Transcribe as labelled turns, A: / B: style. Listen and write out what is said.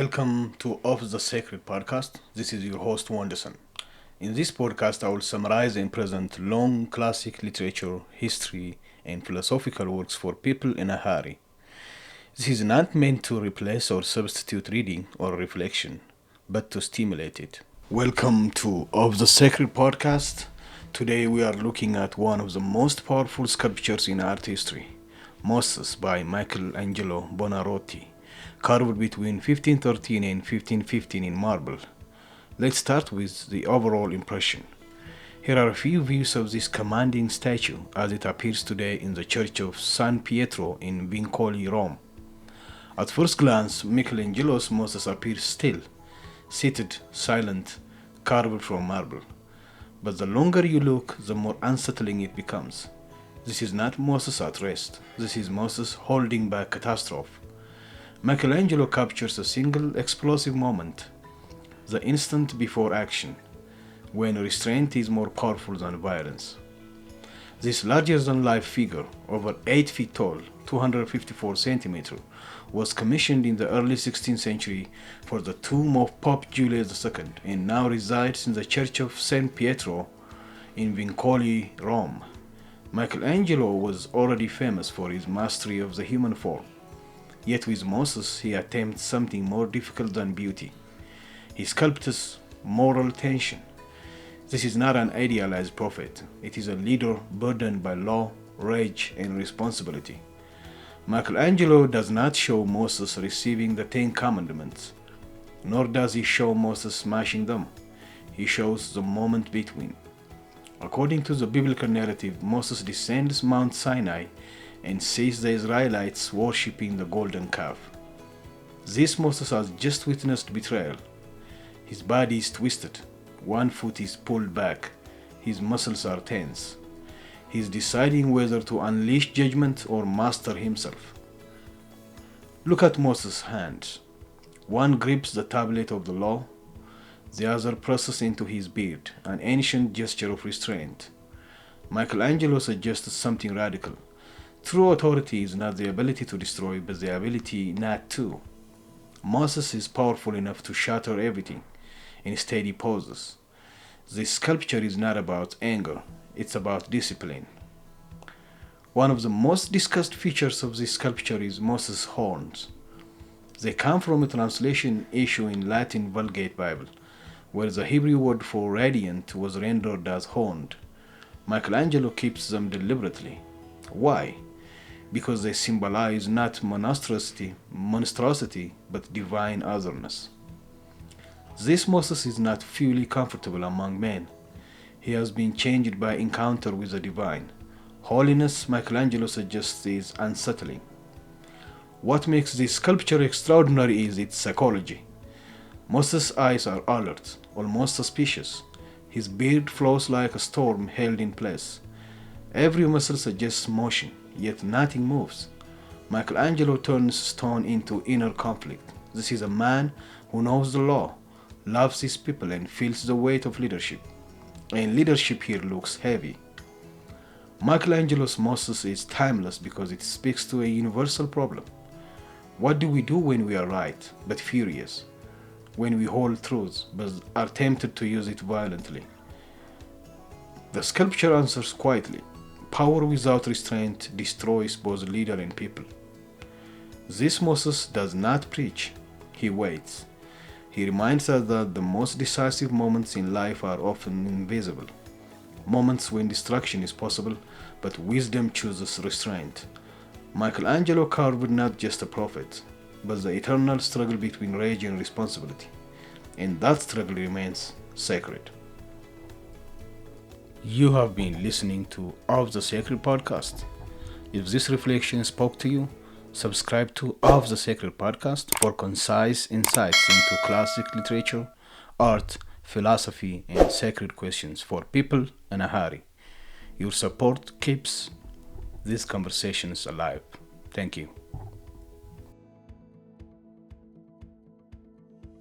A: Welcome to Off the Sacred podcast. This is your host Wondesen. In this podcast, I will summarize and present long classic literature, history, and philosophical works for people in a hurry. This is not meant to replace or substitute reading or reflection, but to stimulate it. Welcome to Of the Sacred podcast. Today we are looking at one of the most powerful sculptures in art history, Moses by Michelangelo Buonarroti, carved between 1513 and 1515 in marble. Let's start with the overall impression. Here are a few views of this commanding statue as it appears today in the Church of San Pietro in Vincoli, Rome. At first glance, Michelangelo's Moses appears still, seated, silent, carved from marble. But the longer you look, the more unsettling it becomes. This is not Moses at rest. This is Moses holding back catastrophe. Michelangelo captures a single explosive moment, the instant before action, when restraint is more powerful than violence. This larger-than-life figure, over 8 feet tall, 254 centimeters, was commissioned in the early 16th century for the tomb of Pope Julius II and now resides in the Church of San Pietro in Vincoli, Rome. Michelangelo was already famous for his mastery of the human form. Yet with Moses, he attempts something more difficult than beauty. He sculpts moral tension. This is not an idealized prophet. It is a leader burdened by law, rage, and responsibility. Michelangelo does not show Moses receiving the Ten Commandments, nor does he show Moses smashing them. He shows the moment between. According to the biblical narrative, Moses descends Mount Sinai and sees the Israelites worshipping the golden calf. This Moses has just witnessed betrayal. His body is twisted, one foot is pulled back, his muscles are tense. He is deciding whether to unleash judgment or master himself. Look at Moses' hands. One grips the tablet of the law, the other presses into his beard, an ancient gesture of restraint. Michelangelo suggests something radical. True authority is not the ability to destroy, but the ability not to. Moses is powerful enough to shatter everything. Instead, he pauses. This sculpture is not about anger, it's about discipline. One of the most discussed features of this sculpture is Moses' horns. They come from a translation issue in Latin Vulgate Bible, where the Hebrew word for radiant was rendered as horned. Michelangelo keeps them deliberately. Why? Because they symbolize not monstrosity, but divine otherness. This Moses is not fully comfortable among men. He has been changed by encounter with the divine. Holiness, Michelangelo suggests, is unsettling. What makes this sculpture extraordinary is its psychology. Moses' eyes are alert, almost suspicious. His beard flows like a storm held in place. Every muscle suggests motion, yet nothing moves. Michelangelo turns stone into inner conflict. This is a man who knows the law, loves his people, and feels the weight of leadership. And leadership here looks heavy. Michelangelo's Moses is timeless because it speaks to a universal problem. What do we do when we are right, but furious? When we hold truth, but are tempted to use it violently? The sculpture answers quietly. Power without restraint destroys both leader and people. This Moses does not preach, he waits. He reminds us that the most decisive moments in life are often invisible. Moments when destruction is possible, but wisdom chooses restraint. Michelangelo carved not just a prophet, but the eternal struggle between rage and responsibility. And that struggle remains sacred. You have been listening to Of the Sacred podcast. If this reflection spoke to you, subscribe to Of the Sacred podcast for concise insights into classic literature, art, philosophy, and sacred questions for people in a hurry. Your support keeps these conversations alive. Thank you.